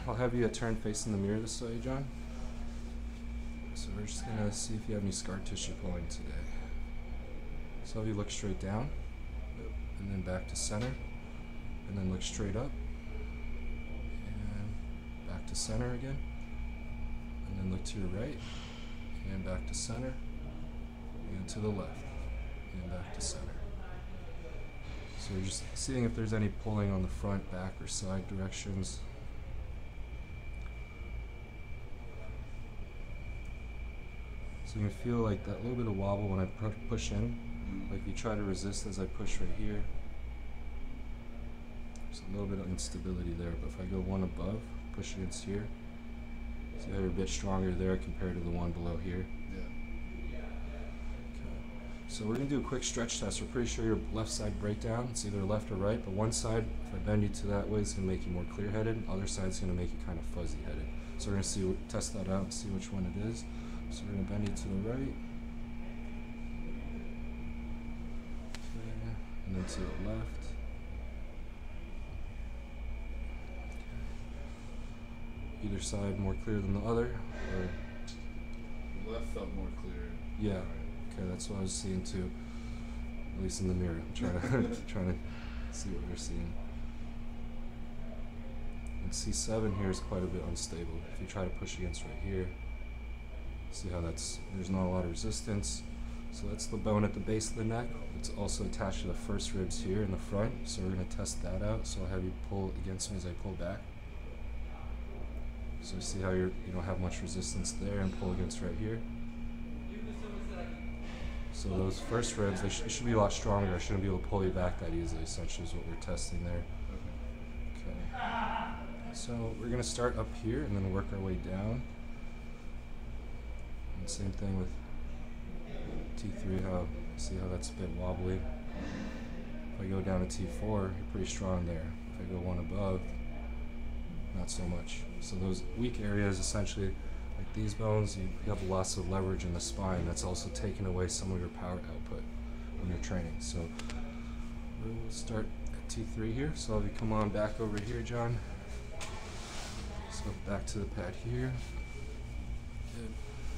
I'll have you turn facing the mirror this way, John. So we're just gonna see if you have any scar tissue pulling today. So if you look straight down, and then back to center, and then look straight up, and back to center again, and then look to your right, and back to center, and to the left, and back to center. So we're just seeing if there's any pulling on the front, back, or side directions. So you can feel like that little bit of wobble when I push in, like you try to resist as I push right here. There's a little bit of instability there, but if I go one above, push against here, see how you're a bit stronger there compared to the one below here? Yeah. Okay. So we're going to do a quick stretch test. We're pretty sure your left side breakdown, it's either left or right, but one side, if I bend you to that way, it's going to make you more clear-headed. Other side's going to make you kind of fuzzy-headed. So we're going to test that out and see which one it is. So we're going to bend you to the right, okay, and then to the left. Okay. Either side more clear than the other, or The left felt more clear. yeah. Right. Okay, that's what I was seeing too. At least in the mirror, I'm trying to see what we're seeing. And C7 here is quite a bit unstable. If you try to push against right here, see how there's not a lot of resistance. So that's the bone at the base of the neck. It's also attached to the first ribs here in the front. So we're going to test that out. So I'll have you pull against me as I pull back. So see how you don't have much resistance there, and pull against right here. So those first ribs, they should be a lot stronger. I shouldn't be able to pull you back that easily, essentially is what we're testing there. Okay. So we're going to start up here and then work our way down. And same thing with T3, see how that's a bit wobbly. If I go down to T4, you're pretty strong there. If I go one above, not so much. So those weak areas, essentially, like these bones, you have lots of leverage in the spine. That's also taking away some of your power output when you're training. So we'll start at T3 here. So I'll have you come on back over here, John. So back to the pad here.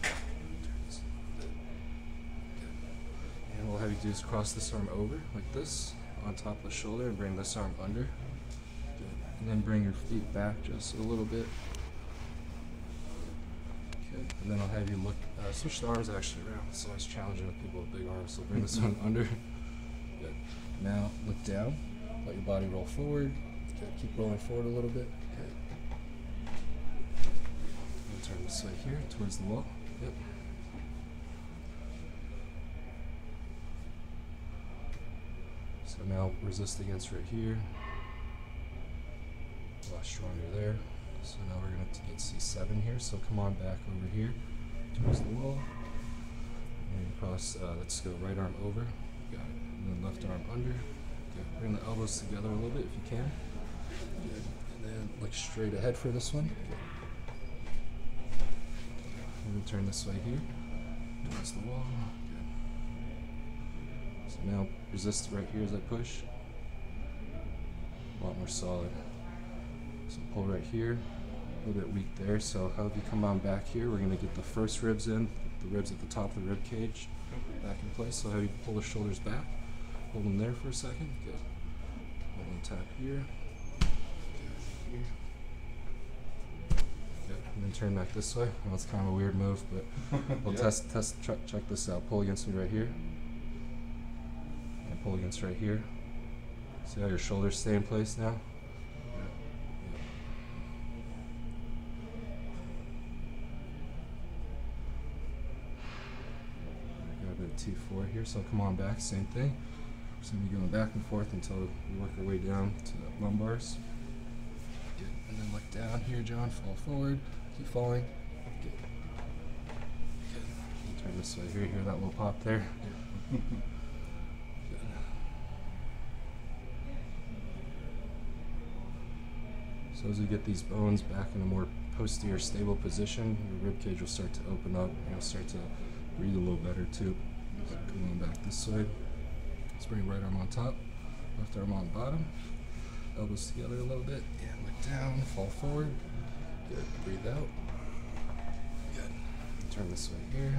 Good. And we'll have you do is cross this arm over like this on top of the shoulder and bring this arm under. Good. And then bring your feet back just a little bit. Okay. And then I'll have you look, switch the arms actually around. It's always challenging with people with big arms, so bring this one under. Good. Now look down, let your body roll forward. Okay. Keep rolling forward a little bit. Okay. And turn this way here towards the wall. Yep. So now resist against right here. A lot stronger there. So now we're going to get C7 here. So come on back over here towards the wall. And cross, let's go right arm over. Got it. And then left arm under. Good. Bring the elbows together a little bit if you can. Good. And then look straight ahead for this one. Good. And then turn this way here towards the wall. Good. So now resist right here as I push. A lot more solid. So pull right here, a little bit weak there. So how if you come on back here, we're going to get the first ribs in, the ribs at the top of the rib cage back in place. So how you pull the shoulders back, hold them there for a second. Good. Hold and tap here. Good. Here. Good. And then turn back this way. I know it's kind of a weird move, but we'll check this out. Pull against me right here. And pull against right here. See how your shoulders stay in place now? T4 here, so come on back, same thing. We're going to be going back and forth until we work our way down to the lumbars. Good. And then look down here, John, fall forward, keep falling. Good. Good. Turn this way here, hear that little pop there? Good. So as we get these bones back in a more posterior stable position, your rib cage will start to open up, and you'll start to breathe a little better too. Come on back this way. Let's bring right arm on top, left arm on bottom. Elbows together a little bit. And look down, fall forward. Good. Breathe out. Good. Turn this way here.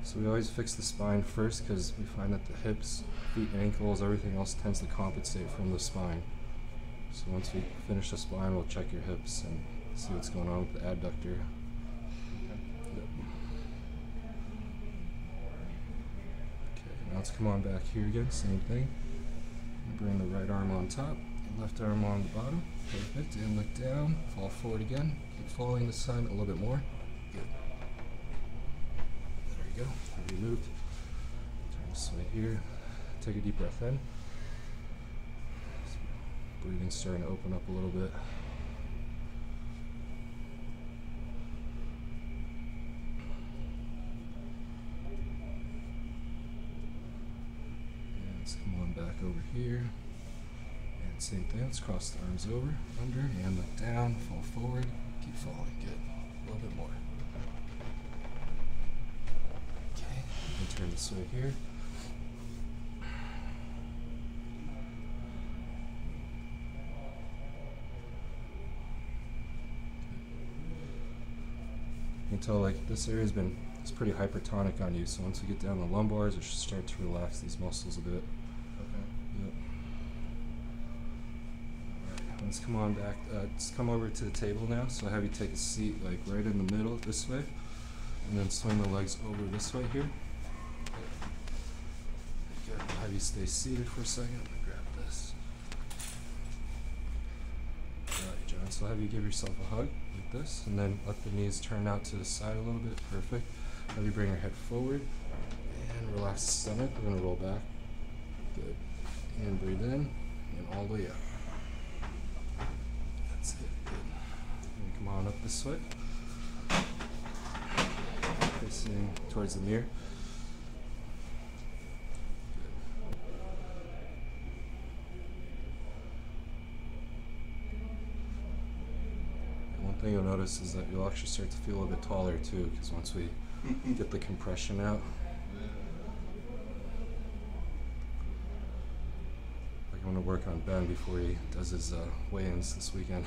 So we always fix the spine first because we find that the hips, feet, ankles, everything else tends to compensate from the spine. So once we finish the spine, we'll check your hips and see what's going on with the adductor. Yep. Okay, now let's come on back here again, same thing. Bring the right arm on top, and left arm on the bottom. Perfect, and look down, fall forward again. Keep following the sun a little bit more. Good. There you go, removed. Turn this way here. Take a deep breath in. Breathing's starting to open up a little bit. And let's come on back over here. And same thing, let's cross the arms over, under, and look down, fall forward, keep falling, good. A little bit more. Okay, and turn this way here. You can tell like this area's been, it's pretty hypertonic on you, so once we get down the lumbars, it should start to relax these muscles a bit. Okay. Yep. Alright, let's come on back, just come over to the table now, so I have you take a seat like right in the middle this way, and then swing the legs over this way here. Good. Have you stay seated for a second, I'm gonna grab this. Alright, John, so have you give yourself a hug like this, and then let the knees turn out to the side a little bit. Perfect. Have you bring your head forward and relax the stomach. We're gonna roll back. Good. And breathe in and all the way up. That's it. Good. And come on up this way. Facing towards the mirror. One thing you'll notice is that you'll actually start to feel a bit taller too, because once we get the compression out. Like I'm gonna work on Ben before he does his weigh-ins this weekend.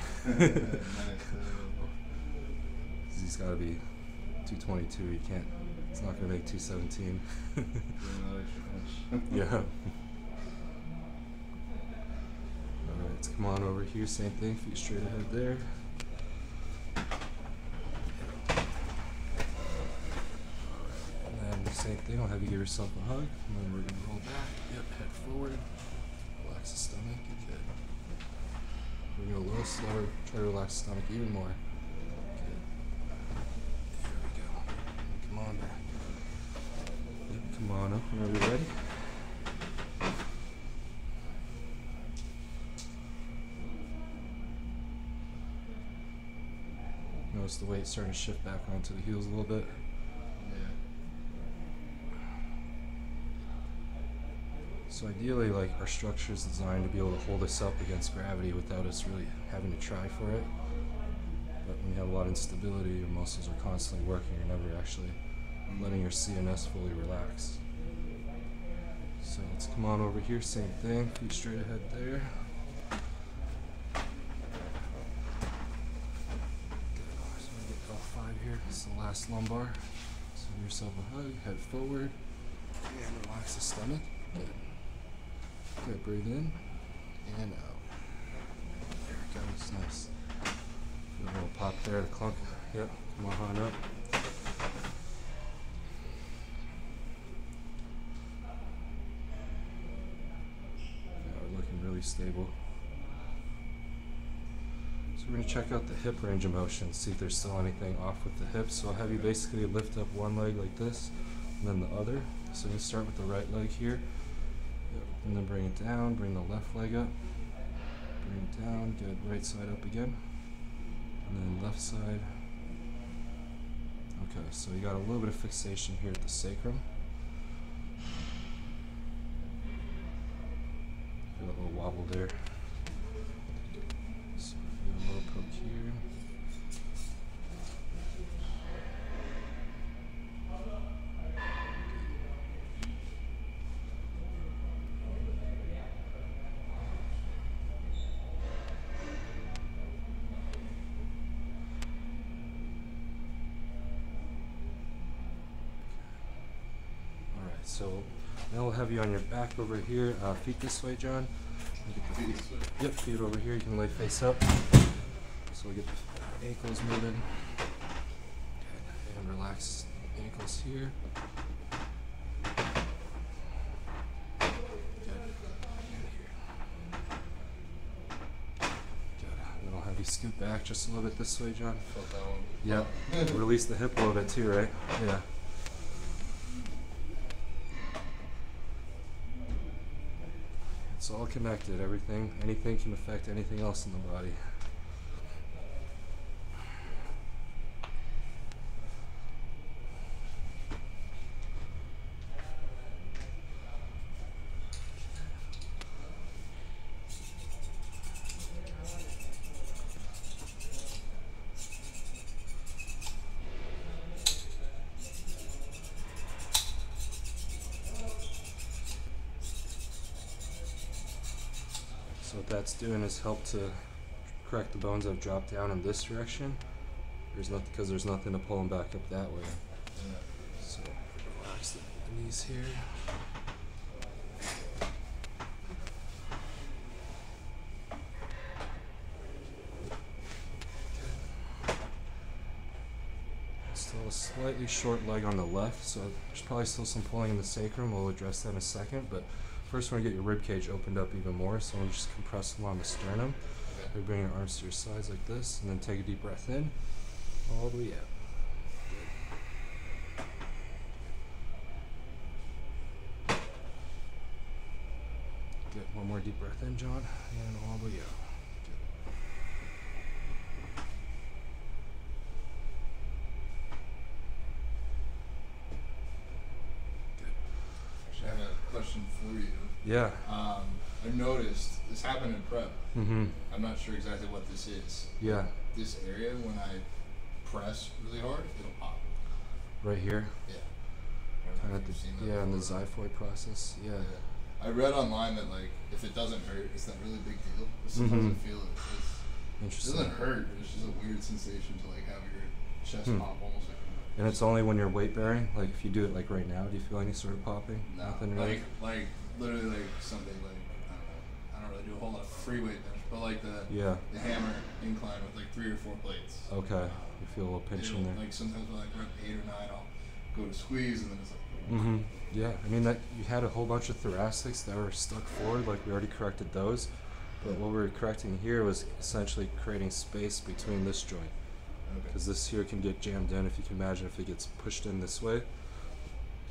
He's got to be 222. He can't. It's not gonna make 217. Yeah. All right, let's come on over here. Same thing. Feet straight ahead there. Same thing, I'll have you give yourself a hug, and then we're going to roll back. Yep, head forward. Relax the stomach. Good. We're going to go a little slower. Try to relax the stomach even more. Good. There we go. And come on back. Yep, come on up whenever you're ready. Notice the weight starting to shift back onto the heels a little bit. So ideally, like, our structure is designed to be able to hold us up against gravity without us really having to try for it. But when you have a lot of instability, your muscles are constantly working, you're never actually letting your CNS fully relax. So let's come on over here, same thing, feet straight ahead there. Good. So I'm gonna get all 5 here. This is the last lumbar. So give yourself a hug, head forward, and relax the stomach. Good. Good, breathe in and out. There it goes, nice. Feel a little pop there, the clunk. Yep, come on up. Yeah, we're looking really stable. So we're going to check out the hip range of motion, see if there's still anything off with the hips. So I'll have you basically lift up one leg like this, and then the other. So you start with the right leg here. And then bring it down, bring the left leg up, bring it down, good, right side up again, and then left side. Okay, so you got a little bit of fixation here at the sacrum. Feel a little wobble there. So feel a little poke here. So now we'll have you on your back over here. Feet this way, John. Get the Feet this way. Yep, feet over here. You can lay face up. So we'll get the ankles moving. Good. And relax ankles here. Scoot back just a little bit this way, John. Felt that one. Yep. Release the hip a little bit too, right? Yeah. It's all connected. Anything can affect anything else in the body. So what that's doing is help to correct the bones that have dropped down in this direction. Because there's nothing to pull them back up that way. Yeah. So relax the knees here. Still a slightly short leg on the left, so there's probably still some pulling in the sacrum. We'll address that in a second, but first we're going to get your rib cage opened up even more, so we'll just compress along the sternum. Okay. We bring your arms to your sides like this, and then take a deep breath in, all the way out. Good. One more deep breath in, John, and all the way out. I have a question for you. Yeah. I noticed this happened in prep. Mm-hmm. I'm not sure exactly what this is. Yeah. This area, when I press really hard, it'll pop. Right here. Yeah. Kind of in the xiphoid process. Yeah. I read online that like if it doesn't hurt, it's not really a big deal. But sometimes I feel it. It Interesting. doesn't hurt. It's just a weird sensation to like have your chest pop almost like. And it's only when you're weight bearing. Like if you do it like right now, do you feel any sort of popping? No, Nothing really. like literally like something like I don't really do a whole lot of free weight bench, but like the hammer incline with like 3 or 4 plates. Okay. You feel a little pinch in there. Like sometimes when like rep 8 or 9, I'll go to squeeze and then it's like. Mm-hmm. Yeah. I mean that you had a whole bunch of thoracics that were stuck forward. Like we already corrected those, but what we were correcting here was essentially creating space between this joint. Because this here can get jammed in, if you can imagine, if it gets pushed in this way.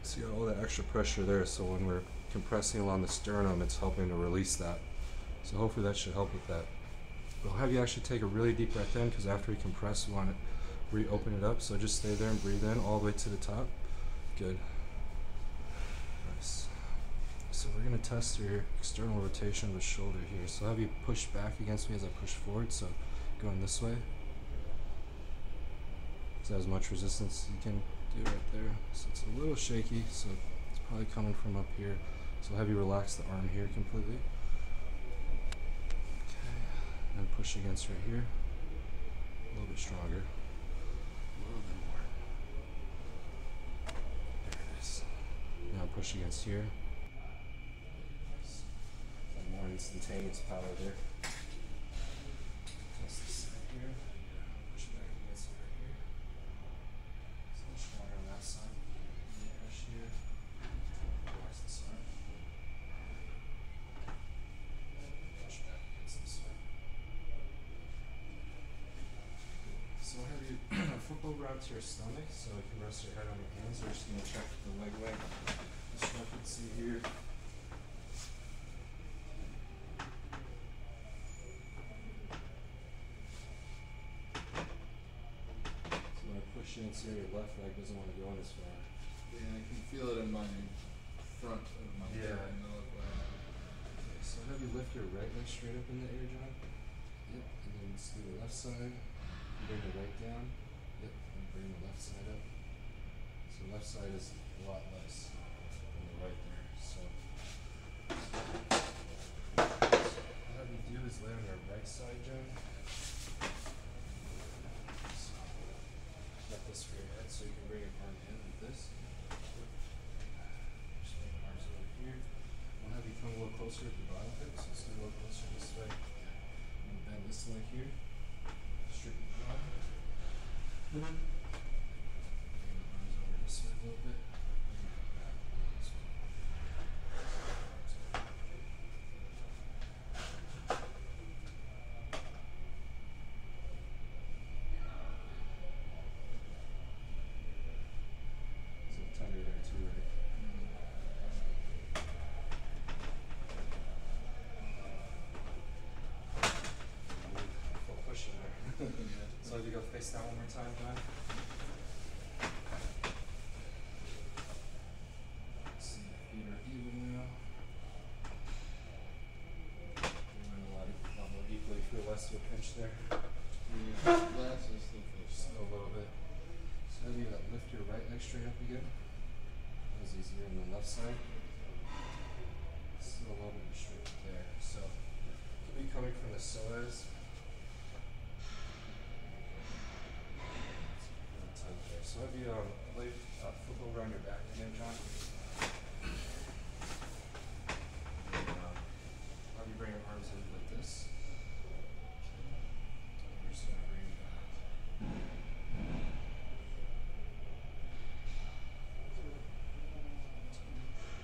So you got all that extra pressure there, so when we're compressing along the sternum, it's helping to release that. So hopefully that should help with that. We'll have you actually take a really deep breath in, because after we compress, we want to reopen it up. So just stay there and breathe in all the way to the top. Good. Nice. So we're going to test your external rotation of the shoulder here. So I'll have you push back against me as I push forward, so going this way. So as much resistance you can do right there. So it's a little shaky, so it's probably coming from up here. So I'll have you relax the arm here completely. Okay, and push against right here. A little bit stronger. A little bit more. There it is. Now push against here. Like more instantaneous power there. Plus this side here. Push back against it right here. Stronger on that side. Push here. Relax this arm. Push back against this way. So I'll have you flip over onto your stomach so you can rest your head on your hands. We're just going to check the leg length discrepancy here. Push in, so your left leg doesn't want to go in as far. Yeah, I can feel it in my front of my Yeah. Okay, so have you lift your right leg straight up in the air, John? Yep. And then just do the left side. Bring the right down. Yep. And bring the left side up. So left side is a lot less than the right there. So what have you do is lay on your right side, John. Got this for your head, so you can bring your arm in like this. Just closer at the bottom hip, so it's a little closer this way. And bend this leg here. Straighten the bottom. Bring the arms over this way a little bit. Bring it back this way. So tender there too, right? Full push in there. So if you go face down one more time, John. Let's see, feet are even now. You're going a lot more equally, feel less of a pinch there. Last is still Just a little bit. So have you lift your right leg straight up again. That was easier on the left side. Still a little bit restricted there. So could be coming from the psoas. So have you lay flip over on your back again, John. And, have you bring your arms in like this. We're just going to bring it back.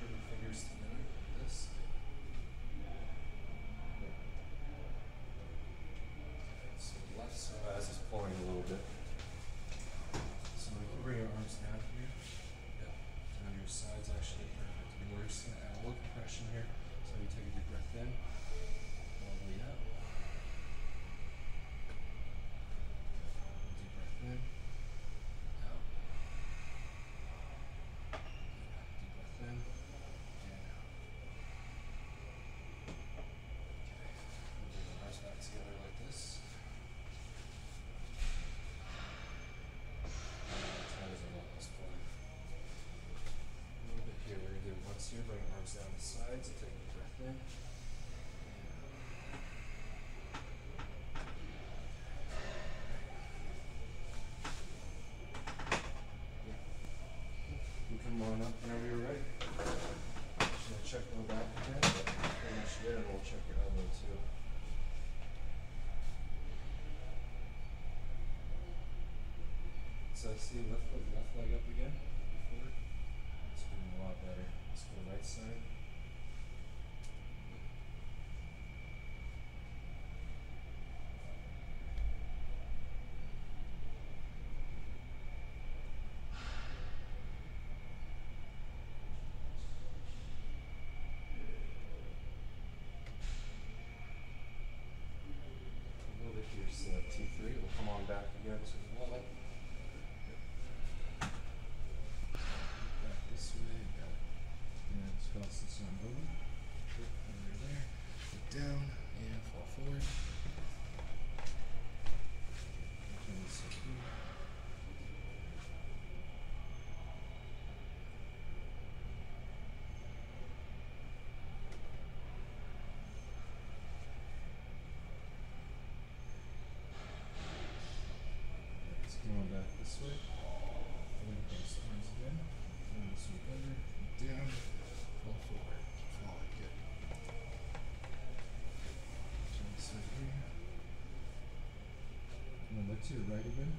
Bring the fingers together like this. So the left psoas is pulling a little bit. So we can bring your arms down here. Yep. Down your sides actually perfect. And we're just gonna add a little compression here. So you take a deep breath in. All the way out. Deep breath in. Out. Deep breath in. And out. Okay. We'll bring the arms back together like this. Here, bring arms down the sides, take a breath in. You come on up whenever you're ready. Just gonna check the back again, but pretty much there, and we'll check your elbow too. So see, left leg up again. Forward. It's doing a lot better. Let's go right side. A little bit here, so T3. We'll come on back again to the wall. Back this way. Got it. And cross this arm over. Over there. Look down and fall forward. Turn this up here. Let's come on back this way. And then cross the arms again. And this way over. Down. Fall forward. Fall. Good. Turn this way here. And then look to your right again.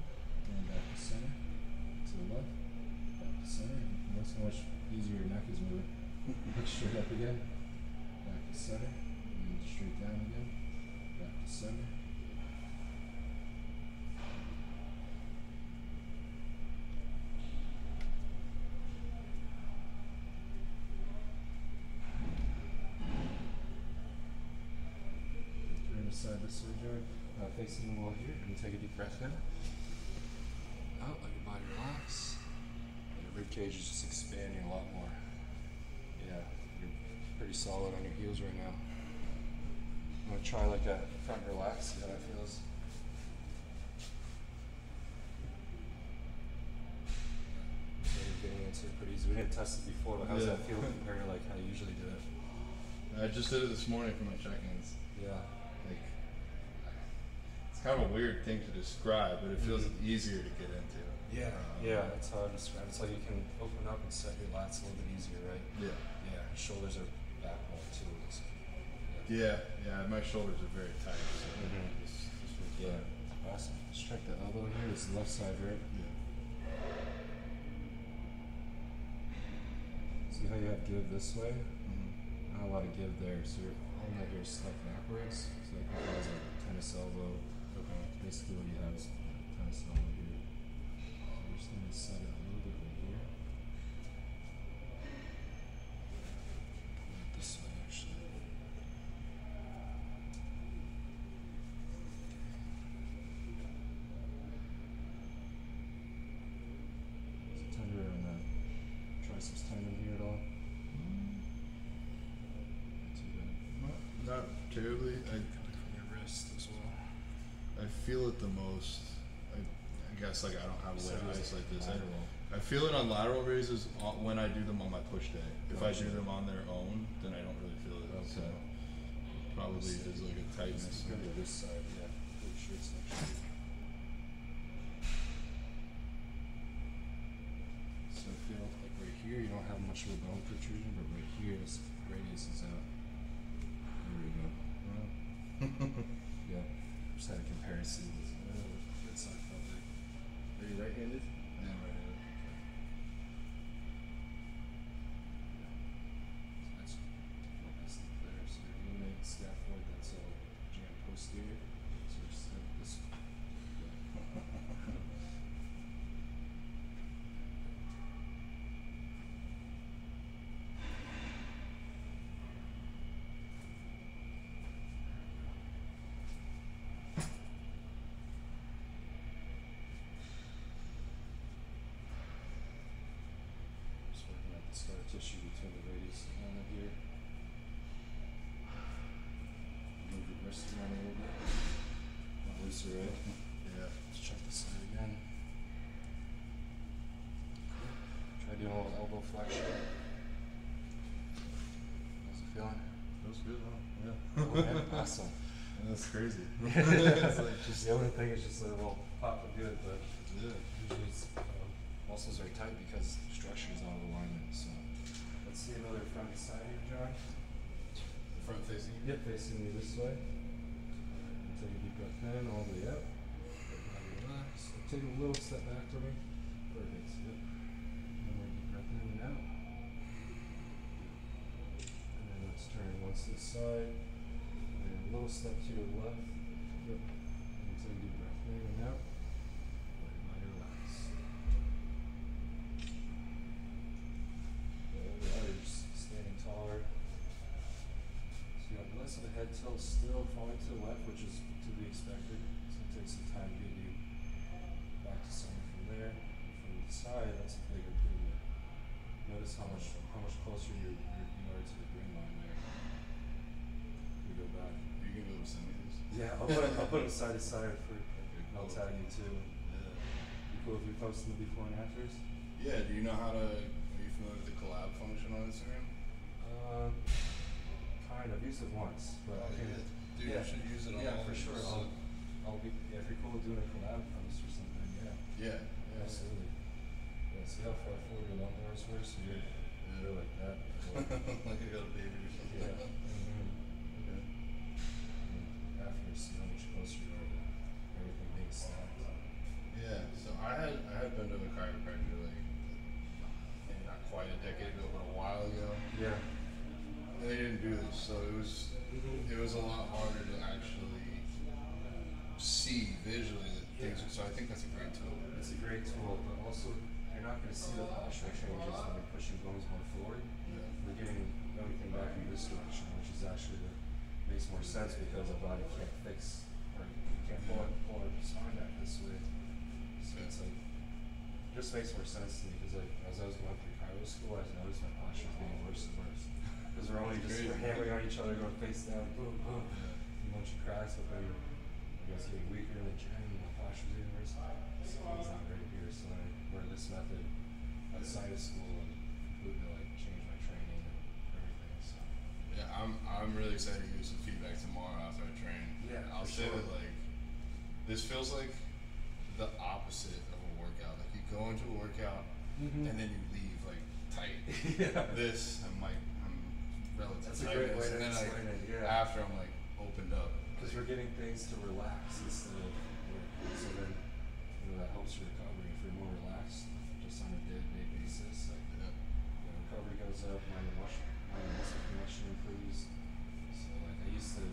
And back to center. To the left. Back to center. And that's how much easier your neck is moving. Look straight up again. Back to center. And then straight down again. Back to center. Side this way, Jared. Facing the wall here, and take a deep breath in. Out, let your body relax. And your rib cage is just expanding a lot more. Yeah, you're pretty solid on your heels right now. I'm gonna try like a front relax, see how that feels. So you're getting into it pretty easy. We didn't test it before, but how does that feel compared to like how you usually do it? I just did it this morning for my check-ins. Yeah. Like, it's kind of a weird thing to describe, but it feels easier to get into. Yeah, yeah, that's how I describe it. It's like you can open up and set your lats a little bit easier, right? Yeah. Yeah, your shoulders are back more too. Yeah, my shoulders are very tight. So yeah, awesome. Let's check the elbow here. It's the left side, right? Yeah. See how you have give this way? Mm-hmm. Not a lot of give there, so your whole neck here is stuck backwards. So that can cause like a tennis elbow. Okay. Basically, what you have is a tennis elbow here. So we're just going to set it a little bit right here. This way, actually. Is it tender on that triceps tendon here at all? Not too bad. Not terribly. Coming from your wrist as well. I feel it the most. I guess like I don't have leg ice like this. I feel it on lateral raises when I do them on my push day. If I do them on their own, then I don't really feel it. Okay. So probably is like a tightness. Go to this side, yeah. Pretty sure it's actually. So I feel like right here you don't have much of a bone protrusion, but right here this radius is out. There we go. Yeah. Just had a comparison. That's how I felt like. Are you right-handed? Yeah, right. So that's focus there. So your lumen scaphoid, that's all jammed posterior. So just have this. Just working out the scar tissue between the radius and ulna here. Move your wrist around a little bit. Not looser, right? Yeah. Let's check this side again. Try doing a little elbow flexion. How's it feeling? Feels good, huh? Yeah. Oh, man, awesome. That's crazy. It's like just the only thing is just a little pop of good, but Yeah. usually it's, muscles are tight because the structure is out of alignment. So let's see another front side here, John. The front facing you? Yep, facing me this way. Take a deep breath in, all the way up. Now relax. Take a little step back for me. Perfect. Yep. One more deep breath in and out. And then let's turn once to the side. And then a little step to your left. Yep. And take a deep breath in and out. Let your body relax. There we are. You're just standing taller. So you have less of a head tilt still falling to the left, which is to be expected. It's going to take some time to get you back to center from there. From the side, that's a big improvement. Notice how much closer you are to the green line there. We go back. You can go to centimeters. Yeah, I'll put them side to side for. I'll tag you too. Yeah. You cool if we post them before and afters? Yeah. Do you know how to? Are you familiar with the collab function on Instagram? Kind of. Used it once, but Oh, okay. yeah. Dude, Yeah. you should use it on Yeah, all for of sure. yours. I'll be. Yeah, if you're cool with doing a collab post or something, yeah. Yeah. Absolutely. Yeah, see how far forward your lumbars were, so you're like that. Or, Like you got a baby or something. yeah. Okay. And after, see how much closer you are to everything being stacked. Yeah. So I had been to a chiropractor like maybe not quite a decade ago, but a while ago. Yeah. And they didn't do this, so it was a lot harder to actually see visually the things. So I think that's a great tool. It's a great tool, but also you're not going to see the posture changes when you're pushing bones more forward. Yeah. We're getting everything back in this direction, which is actually makes more sense because our body can't fix or you can't pull our spine back this way. So it's like just makes more sense to me because like as I was going through chiro school, I noticed my posture was getting worse and worse because we're only just we're hammering on each other, going face down, boom, boom, a bunch of cracks, but then I guess getting weaker in the gym, and my posture's getting worse. So it's not great here, so I learned this method outside of school and completely like changed my training and everything. So Yeah, I'm really excited to give some feedback tomorrow after I train. Yeah, I'll for say sure. that like this feels like the opposite of a workout. Like you go into a workout and then you leave like tight. yeah. This I'm relatively That's That's a great way to explain it. Yeah. After I'm like opened up. Because we're getting things to relax instead of work. So then, that helps your recovery if you're more relaxed just on a day-to-day basis. Like, recovery goes up, mind-muscle connection improves. So like I used to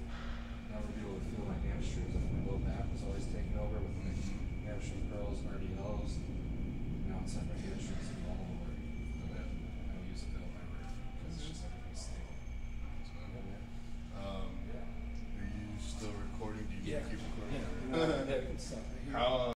never be able to feel my hamstrings. My low back was always taking over with my hamstring curls, RDLs. Now it's like